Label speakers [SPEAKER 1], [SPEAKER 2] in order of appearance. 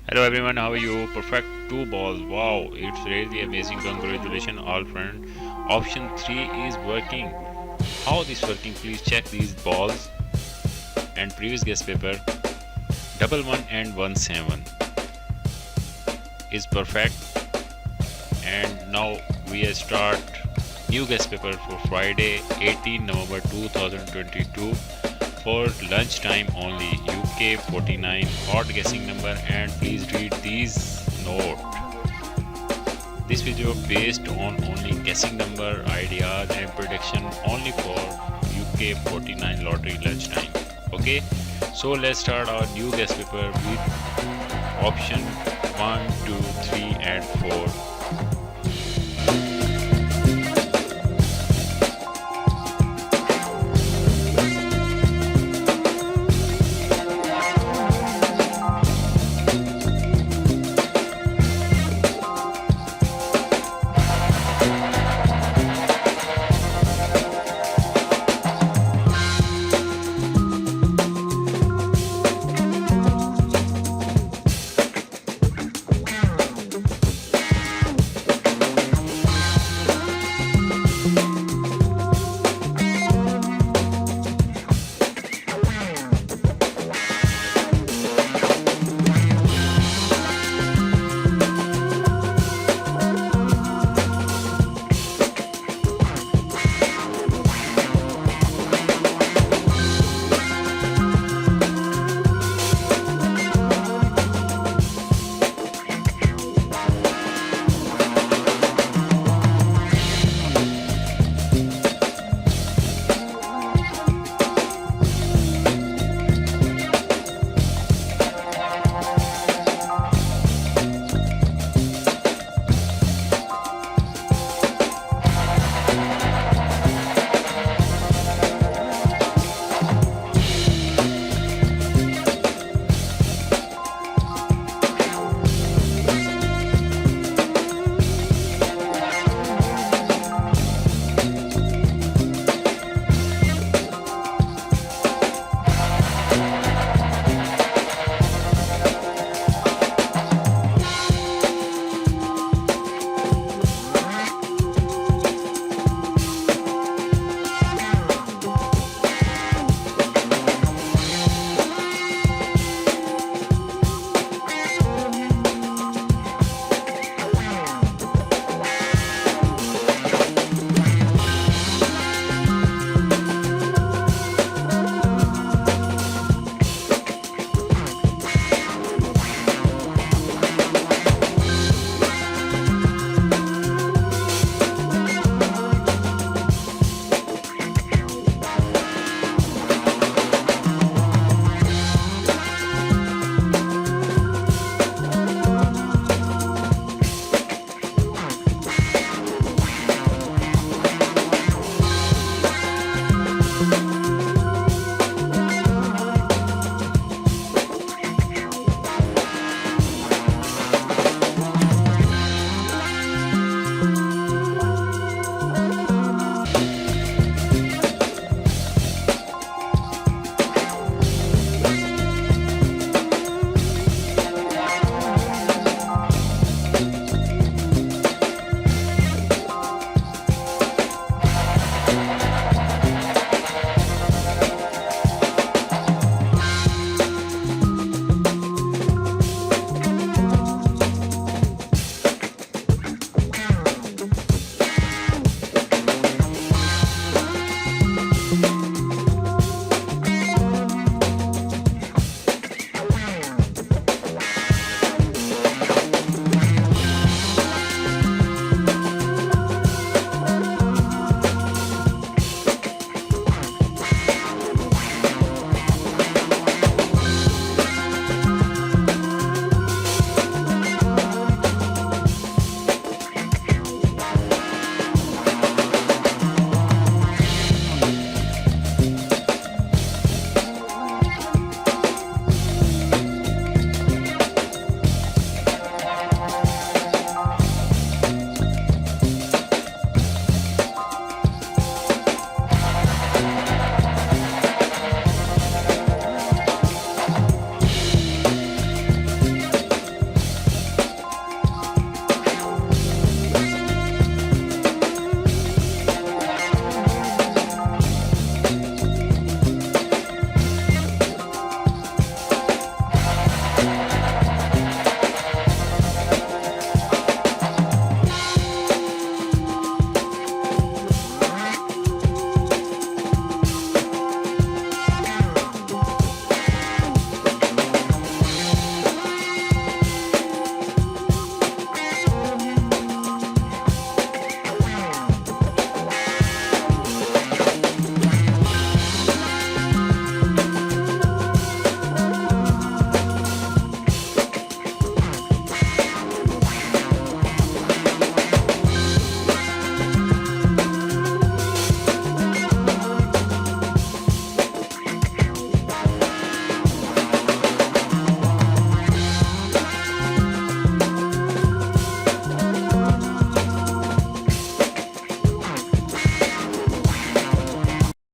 [SPEAKER 1] Hello everyone, how are you? Perfect two balls. Wow, it's really amazing. Congratulations, all friend. Option 3 is working. How this working? Please check these balls and previous guest paper. Double one and 1 7 is perfect. And now we start new guest paper for Friday, 18 November 2022 for lunchtime only. UK49 odd guessing number, and please read these note. This video based on only guessing number ideas and prediction only for UK49 lottery lunchtime. Okay, so let's start our new guest paper with option 1, 2, 3 and 4.